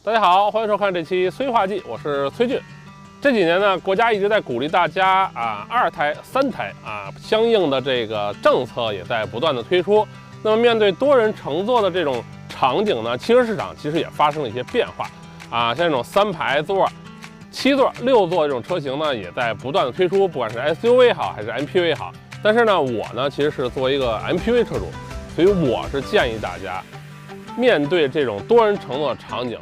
大家好，欢迎收看这期催化剂，我是崔俊。这几年呢，国家一直在鼓励大家2胎、3胎相应的这个政策也在不断的推出。那么面对多人乘坐的这种场景呢，汽车市场其实也发生了一些变化像这种3排座、7座、6座这种车型呢，也在不断的推出，不管是 SUV 好还是 MPV 好。但是呢，我呢其实是作为一个 MPV 车主，所以我是建议大家面对这种多人乘坐的场景，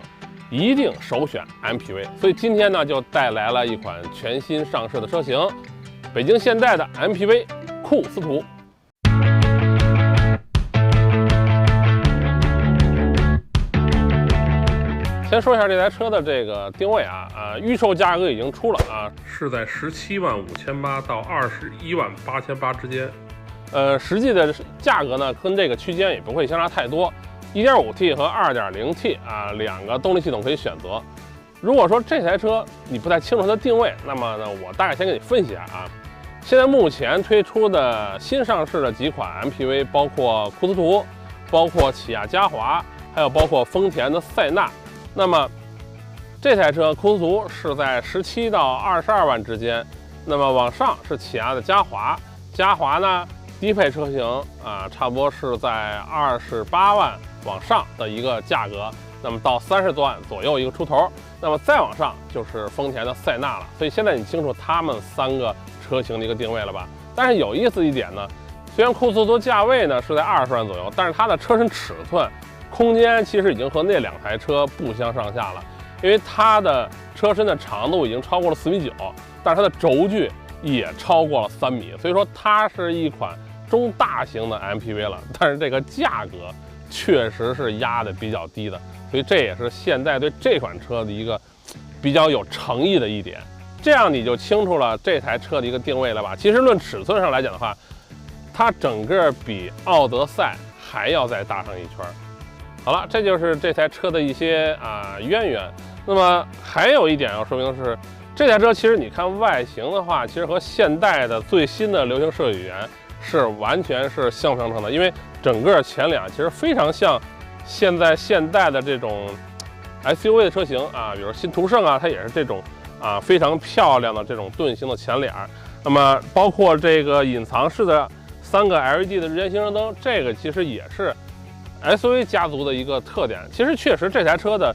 一定首选 MPV。所以今天呢，就带来了一款全新上市的车型——北京现代的 MPV 酷斯图。先说一下这台车的这个定位预售价格已经出了是在17.58万到21.88万之间。实际的价格呢，跟这个区间也不会相差太多。1.5T 和 2.0T 两个动力系统可以选择。如果说这台车你不太清楚它的定位，那么呢，我大概先给你分析一下现在目前推出的新上市的几款 MPV， 包括酷斯图，包括起亚嘉华，还有包括丰田的塞纳。那么这台车酷斯图是在17到22万之间，那么往上是起亚的嘉华，嘉华呢低配车型差不多是在28万往上的一个价格，那么到30多万左右一个出头，那么再往上就是丰田的塞纳了。所以现在你清楚他们3个车型的一个定位了吧？但是有意思一点呢，虽然酷斯图价位呢是在20万左右，但是它的车身尺寸、空间其实已经和那2台车不相上下了，因为它的车身的长度已经超过了4.9米，但是它的轴距也超过了3米，所以说它是一款中大型的 MPV 了。但是这个价格确实是压的比较低的，所以这也是现代对这款车的一个比较有诚意的一点。这样你就清楚了这台车的一个定位了吧？其实论尺寸上来讲的话，它整个比奥德赛还要再大上一圈。好了，这就是这台车的一些渊源。那么还有一点要说明的是，这台车其实你看外形的话，其实和现代的最新的流行设计语言是完全是相辅相成的，因为整个前脸其实非常像现在现代的这种 SUV 的车型比如新途胜它也是这种非常漂亮的这种盾形的前脸。那么包括这个隐藏式的3个 LED 的日间行车灯，这个其实也是 SUV 家族的一个特点。其实确实这台车的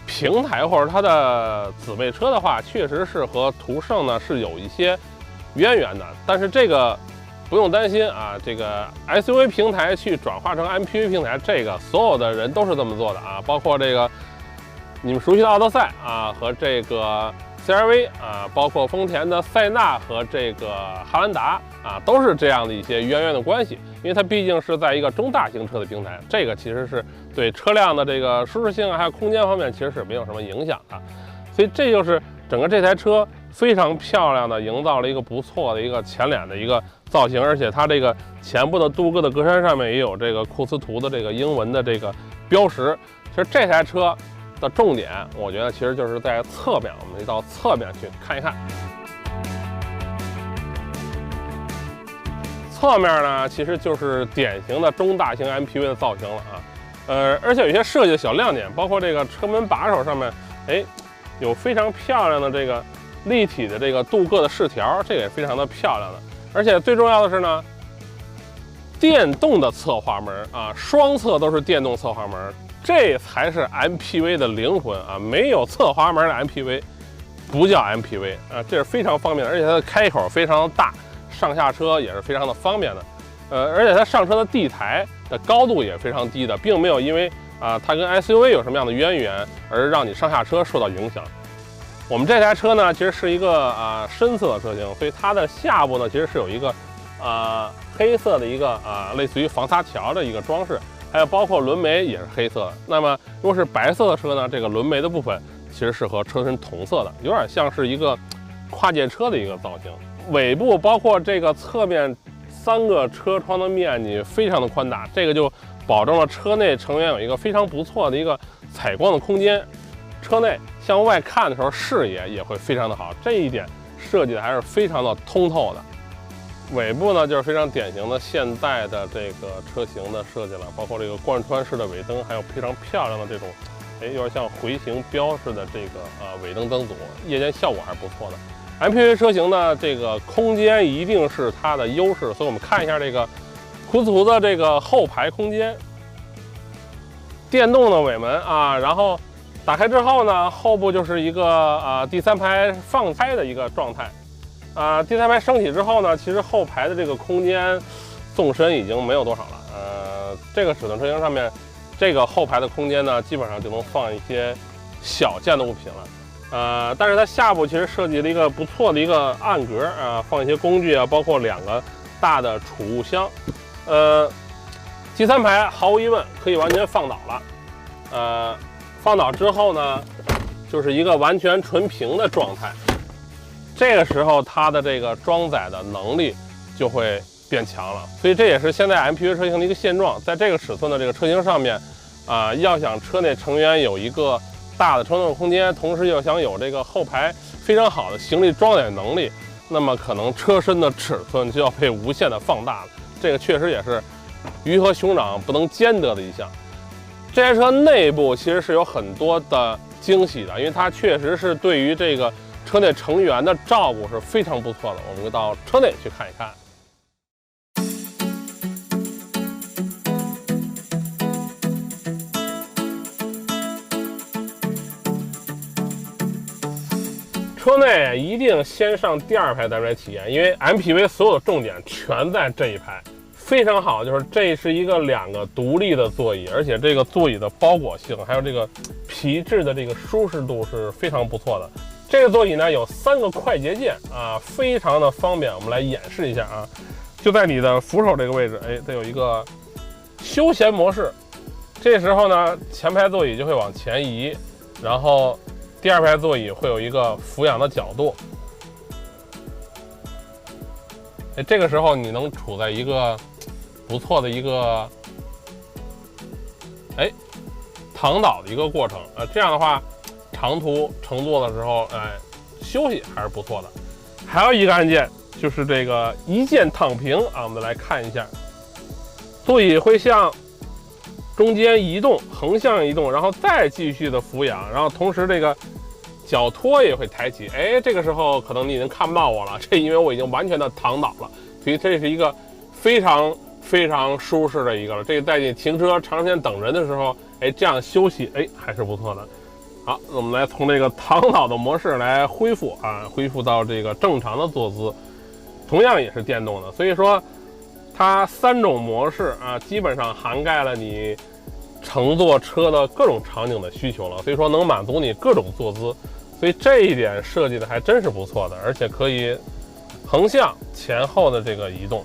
平台或者它的姊妹车的话，确实是和途胜呢是有一些渊源的。但是这个不用担心这个 SUV 平台去转化成 MPV 平台，这个所有的人都是这么做的包括这个你们熟悉的奥德赛和这个 CR-V 包括丰田的塞纳和这个汉兰达都是这样的一些渊源的关系。因为它毕竟是在一个中大型车的平台，这个其实是对车辆的这个舒适性还有空间方面其实是没有什么影响的。所以这就是整个这台车非常漂亮的营造了一个不错的一个前脸的一个造型，而且它这个前部的镀铬的格栅上面也有这个酷斯图的这个英文的这个标识。其实这台车的重点，我觉得其实就是在侧面，我们到侧面去看一看。侧面呢，其实就是典型的中大型 MPV 的造型了而且有一些设计的小亮点，包括这个车门把手上面，有非常漂亮的这个立体的这个镀铬的饰条，这个也非常的漂亮的。而且最重要的是呢，电动的侧滑门双侧都是电动侧滑门，这才是 MPV 的灵魂没有侧滑门的 MPV 不叫 MPV 这是非常方便的，而且它的开口非常的大。上下车也是非常的方便的，而且它上车的地台的高度也非常低的，并没有因为它跟 SUV 有什么样的渊源而让你上下车受到影响。我们这台车呢，其实是一个深色的车型，所以它的下部呢其实是有一个黑色的一个类似于防擦条的一个装饰，还有包括轮眉也是黑色的。那么如果是白色的车呢，这个轮眉的部分其实是和车身同色的，有点像是一个跨界车的一个造型。尾部包括这个侧面3个车窗的面积非常的宽大，这个就保证了车内成员有一个非常不错的一个采光的空间，车内向外看的时候视野也会非常的好，这一点设计的还是非常的通透的。尾部呢就是非常典型的现代的这个车型的设计了，包括这个贯穿式的尾灯，还有非常漂亮的这种，有点像回形标式的这个尾灯灯组，夜间效果还是不错的。MPV 车型呢，这个空间一定是它的优势，所以我们看一下这个库斯图的这个后排空间，电动的尾门啊，然后打开之后呢，后部就是一个第三排放开的一个状态。第三排升起之后呢，其实后排的这个空间纵深已经没有多少了。这个尺寸车型上面，这个后排的空间呢，基本上就能放一些小件的物品了。但是它下部其实设计了一个不错的一个暗格放一些工具啊，包括2个大的储物箱。第三排毫无疑问可以完全放倒了。放倒之后呢，就是一个完全纯平的状态。这个时候它的这个装载的能力就会变强了，所以这也是现在 MPV 车型的一个现状。在这个尺寸的这个车型上面，要想车内成员有一个大的承重空间，同时又想有这个后排非常好的行李装载能力，那么可能车身的尺寸就要被无限的放大了。这个确实也是鱼和熊掌不能兼得的一项。这台车内部其实是有很多的惊喜的，因为它确实是对于这个车内成员的照顾是非常不错的。我们到车内去看一看。车内一定先上第2排，咱们来体验，因为 MPV 所有的重点全在这一排，非常好。就是这是一个2个独立的座椅，而且这个座椅的包裹性，还有这个皮质的这个舒适度是非常不错的。这个座椅呢有3个快捷键非常的方便。我们来演示一下就在你的扶手这个位置，它有一个休闲模式。这时候呢，前排座椅就会往前移，然后第2排座椅会有一个俯仰的角度。这个时候你能处在一个不错的一个躺倒的一个过程这样的话，长途乘坐的时候休息还是不错的。还有一个按键就是这个一键躺平我们来看一下，座椅会向中间移动，横向移动，然后再继续的俯仰，然后同时这个脚托也会抬起。这个时候可能你已经看不到我了，这因为我已经完全的躺倒了，所以这是一个非常非常舒适的一个了。这个在你停车长时间等人的时候，这样休息还是不错的。好，我们来从这个躺倒的模式来恢复恢复到这个正常的坐姿，同样也是电动的。所以说它3种模式基本上涵盖了你乘坐车的各种场景的需求了，所以说能满足你各种坐姿，所以这一点设计的还真是不错的，而且可以横向前后的这个移动，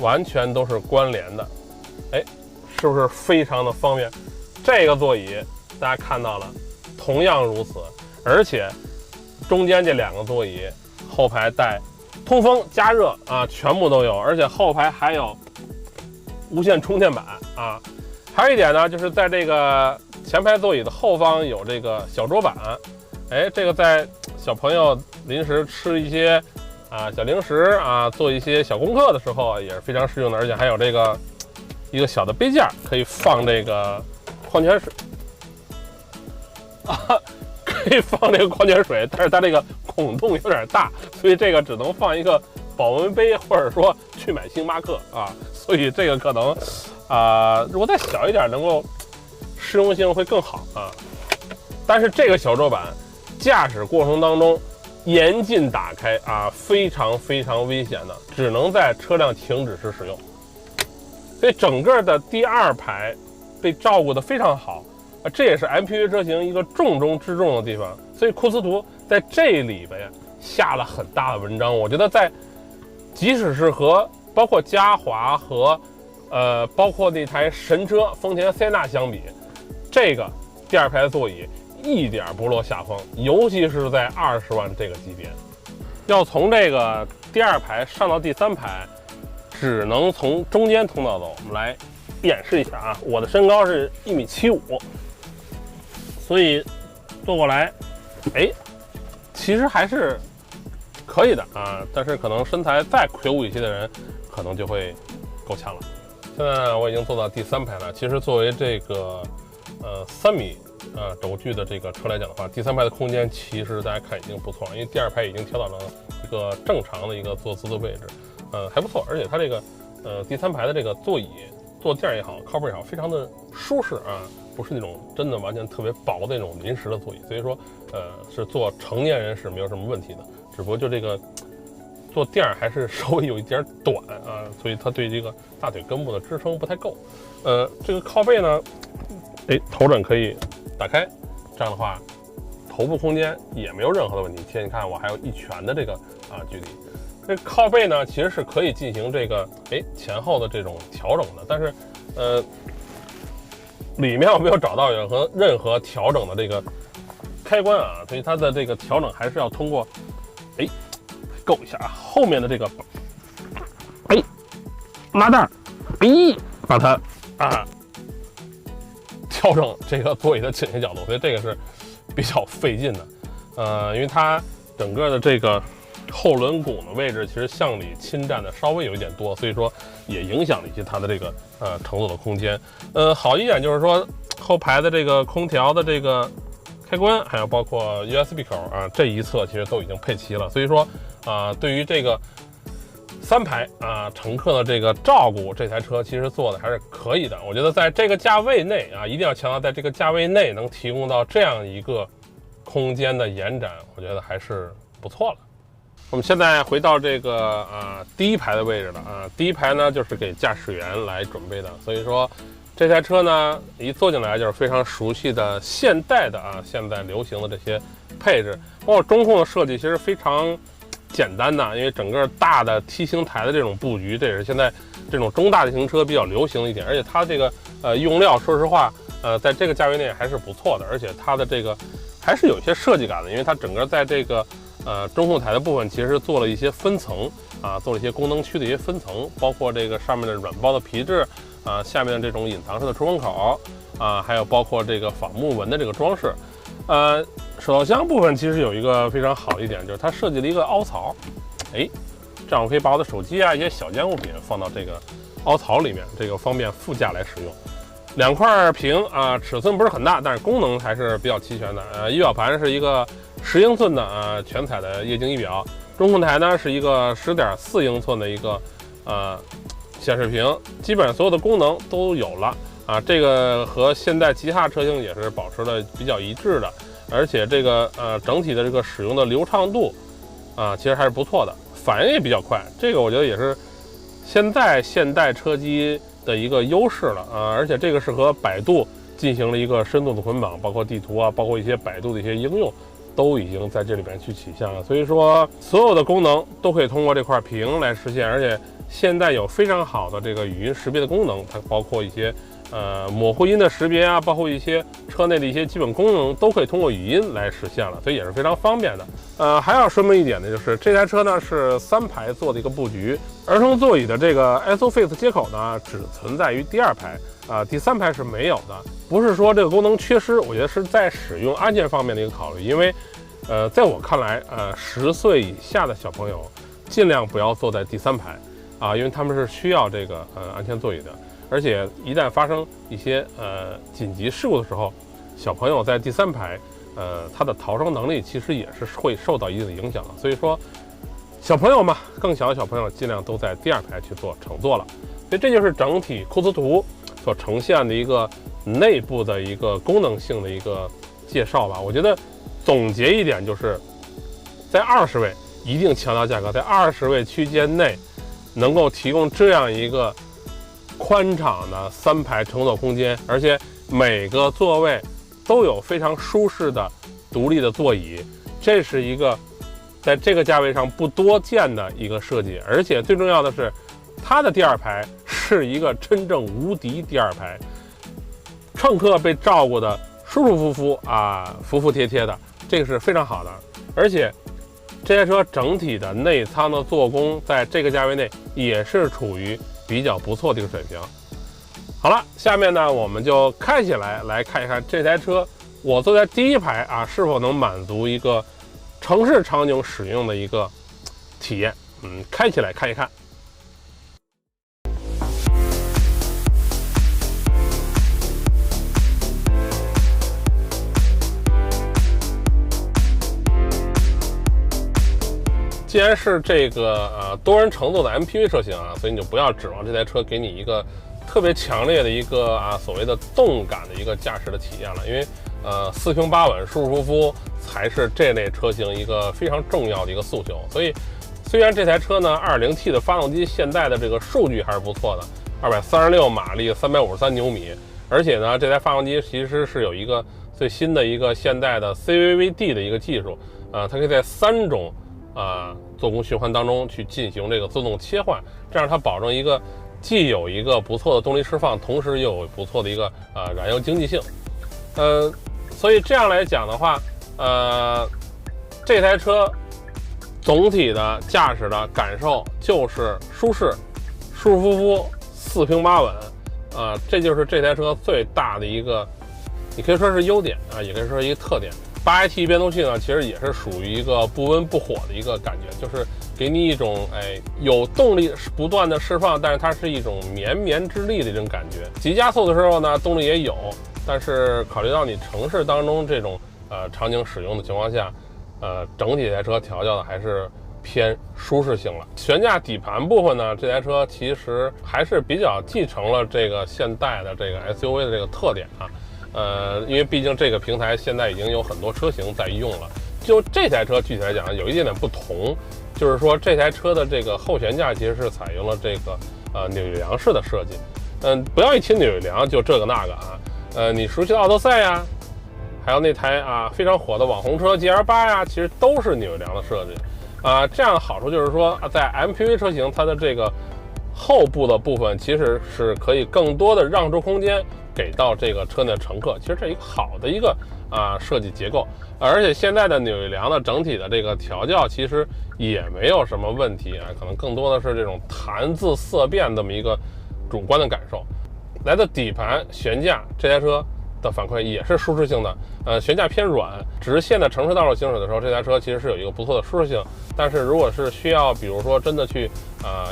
完全都是关联的，是不是非常的方便？这个座椅大家看到了，同样如此，而且中间这2个座椅后排带通风加热全部都有，而且后排还有无线充电板还有一点呢，就是在这个前排座椅的后方有这个小桌板，这个在小朋友临时吃一些小零食做一些小功课的时候也是非常适用的，而且还有这个一个小的杯架，可以放这个矿泉水可以放这个矿泉水，但是它这个孔洞有点大，所以这个只能放一个保温杯，或者说去买星巴克所以这个可能如果再小一点，能够实用性会更好但是这个小桌板驾驶过程当中严禁打开非常非常危险的，只能在车辆停止时使用。所以整个的第2排被照顾得非常好这也是 MPV 车型一个重中之重的地方。所以库斯图在这里边下了很大的文章。我觉得即使是和包括嘉华和包括那台神车丰田塞纳相比，这个第2排座椅一点不落下风，尤其是在20万这个级别，要从这个第2排上到第3排，只能从中间通道走。我们来演示一下我的身高是1.75米，所以坐过来，其实还是可以的啊，但是可能身材再魁梧一些的人，可能就会够呛了。现在呢，我已经坐到第3排了。其实作为这个3米轴距的这个车来讲的话，第3排的空间其实大家看已经不错了，因为第2排已经调到了一个正常的一个坐姿的位置，还不错。而且它这个第3排的这个座椅、坐垫也好，靠背也好，非常的舒适啊，不是那种真的完全特别薄的那种临时的座椅，所以说是坐成年人是没有什么问题的，只不过就这个坐垫还是稍微有一点短啊，所以它对这个大腿根部的支撑不太够。这个靠背呢，头枕可以打开，这样的话头部空间也没有任何的问题。其实你看我还有1拳的这个距离。这靠背呢其实是可以进行这个前后的这种调整的，但是里面我没有找到任何调整的这个开关啊，所以它的这个调整还是要通过够一下啊，后面的这个拉带把它调整这个座椅的倾斜角度，所以这个是比较费劲的。因为它整个的这个后轮拱的位置其实向里侵占的稍微有一点多，所以说也影响了一些它的这个乘坐的空间。好一点就是说后排的这个空调的这个开关，还有包括 USB 口这一侧其实都已经配齐了，所以说对于这个3排乘客的这个照顾，这台车其实做的还是可以的。我觉得在这个价位内一定要强调，在这个价位内能提供到这样一个空间的延展，我觉得还是不错了。我们现在回到这个第1排的位置了第1排呢就是给驾驶员来准备的，所以说这台车呢一坐进来就是非常熟悉的现代的现在流行的这些配置，包括中控的设计其实非常简单的，因为整个大的梯形台的这种布局，这也是现在这种中大型车比较流行的一点。而且它这个用料说实话在这个价位内还是不错的，而且它的这个还是有一些设计感的，因为它整个在这个中控台的部分其实做了一些分层做了一些功能区的一些分层，包括这个上面的软包的皮质下面的这种隐藏式的出风口还有包括这个仿木纹的这个装饰。手套箱部分其实有一个非常好的一点，就是它设计了一个凹槽，这样我可以把我的手机一些小件物品放到这个凹槽里面，这个方便副驾来使用。2块屏尺寸不是很大，但是功能还是比较齐全的。仪表盘是一个10英寸的全彩的液晶仪表，中控台呢是一个10.4英寸的一个显示屏，基本上所有的功能都有了这个和现代其他车型也是保持了比较一致的，而且这个整体的这个使用的流畅度其实还是不错的，反应也比较快，这个我觉得也是现代车机的一个优势了而且这个是和百度进行了一个深度的捆绑，包括地图包括一些百度的一些应用都已经在这里边去体现了，所以说所有的功能都可以通过这块屏来实现，而且现在有非常好的这个语音识别的功能，它包括一些模糊音的识别包括一些车内的一些基本功能都可以通过语音来实现了，所以也是非常方便的。还要说明一点的就是这台车呢是3排做的一个布局，儿童座椅的这个 ISOFIX 接口呢只存在于第2排第3排是没有的，不是说这个功能缺失，我觉得是在使用安全方面的一个考虑，因为在我看来10岁以下的小朋友尽量不要坐在第3排因为他们是需要这个安全座椅的，而且一旦发生一些紧急事故的时候，小朋友在第3排他的逃生能力其实也是会受到一定的影响的，所以说小朋友嘛，更小的小朋友尽量都在第2排去做乘坐了。所以这就是整体库斯图所呈现的一个内部的一个功能性的一个介绍吧。我觉得总结一点就是在20位一定强调价格，在20位区间内能够提供这样一个宽敞的3排乘坐空间，而且每个座位都有非常舒适的独立的座椅，这是一个在这个价位上不多见的一个设计。而且最重要的是它的第2排是一个真正无敌第2排，乘客被照顾的舒舒服服服服帖帖的，这个是非常好的。而且这台车整体的内舱的做工在这个价位内也是处于比较不错的一个水平。好了，下面呢我们就开起来来看一看这台车我坐在第1排是否能满足一个城市场景使用的一个体验。开起来看一看。既然是这个多人乘坐的 MPV 车型啊，所以你就不要指望这台车给你一个特别强烈的一个所谓的动感的一个驾驶的体验了，因为4平8稳、舒舒服服才是这类车型一个非常重要的一个诉求。所以虽然这台车呢 2.0T 的发动机现在的这个数据还是不错的，236马力，353牛米，而且呢这台发动机其实是有一个最新的一个现代的 CVVD 的一个技术，它可以在3种做工循环当中去进行这个自动切换，这样它保证一个既有一个不错的动力释放，同时又有不错的一个燃油经济性。所以这样来讲的话，这台车总体的驾驶的感受就是舒适、舒舒服服、4平8稳，这就是这台车最大的一个，你可以说是优点也可以说是一个特点。8AT 变速器呢，其实也是属于一个不温不火的一个感觉，就是给你一种有动力不断的释放，但是它是一种绵绵之力的这种感觉。急加速的时候呢，动力也有，但是考虑到你城市当中这种场景使用的情况下，整体这台车调教的还是偏舒适性了。悬架底盘部分呢，这台车其实还是比较继承了这个现代的这个 SUV 的这个特点因为毕竟这个平台现在已经有很多车型在用了。就这台车具体来讲有一点点不同，就是说这台车的这个后悬架其实是采用了这个扭力梁式的设计。不要一听扭力梁就这个那个你熟悉的奥德赛呀，还有那台非常火的网红车 GL8呀，其实都是扭力梁的设计。这样的好处就是说，在 MPV 车型它的这个后部的部分其实是可以更多的让出空间给到这个车内的乘客，其实这是一个好的一个设计结构。而且现在的扭力梁的整体的这个调教其实也没有什么问题可能更多的是这种弹字色变这么一个主观的感受。来自底盘、悬架，这台车的反馈也是舒适性的，悬架偏软，直线的城市道路行驶的时候，这台车其实是有一个不错的舒适性。但是如果是需要，比如说真的去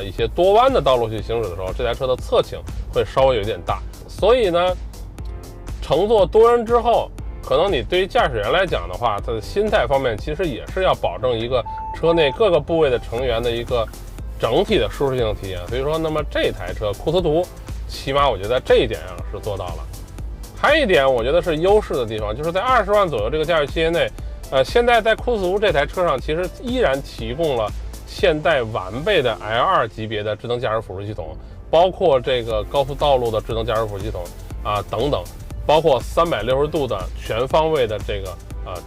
一些多弯的道路去行驶的时候，这台车的侧倾会稍微有点大。所以呢，乘坐多人之后，可能你对于驾驶员来讲的话，他的心态方面其实也是要保证一个车内各个部位的成员的一个整体的舒适性体验。所以说，那么这台车库斯图，起码我觉得在这一点上是做到了。还有一点我觉得是优势的地方，就是在20万左右这个价位区间内，现在在库斯图这台车上其实依然提供了现代完备的 L2 级别的智能驾驶辅助系统，包括这个高速道路的智能驾驶辅助系统等等，包括360度的全方位的这个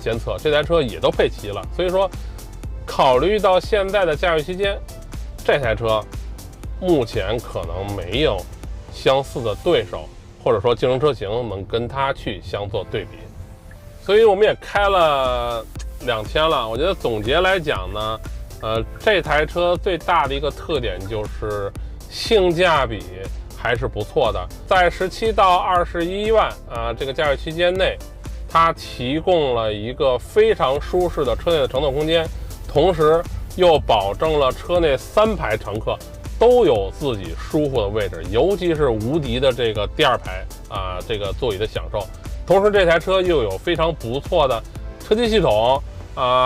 监测，这台车也都配齐了。所以说，考虑到现在的价位区间，这台车目前可能没有相似的对手，或者说竞争车型能跟它去相做对比。所以我们也开了2天了，我觉得总结来讲呢，这台车最大的一个特点就是性价比还是不错的，在17到21万这个价位区间内，它提供了一个非常舒适的车内的乘坐空间，同时又保证了车内3排乘客都有自己舒服的位置，尤其是无敌的这个第2排这个座椅的享受。同时这台车又有非常不错的车机系统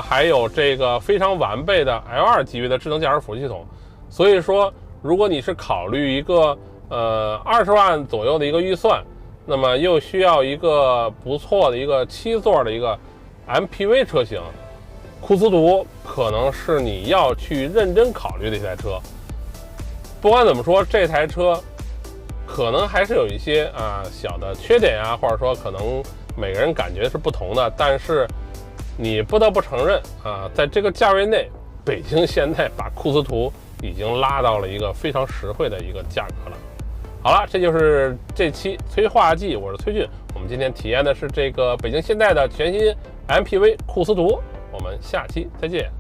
还有这个非常完备的 L2 级别的智能驾驶辅助系统。所以说，如果你是考虑一个20万左右的一个预算，那么又需要一个不错的一个7座的一个 MPV 车型，库斯图可能是你要去认真考虑的一台车。不管怎么说，这台车可能还是有一些小的缺点或者说可能每个人感觉是不同的，但是你不得不承认在这个价位内，北京现在把库斯图已经拉到了一个非常实惠的一个价格了。好了，这就是这期催化剂，我是崔俊。我们今天体验的是这个北京现代的全新 MPV 库斯图，我们下期再见。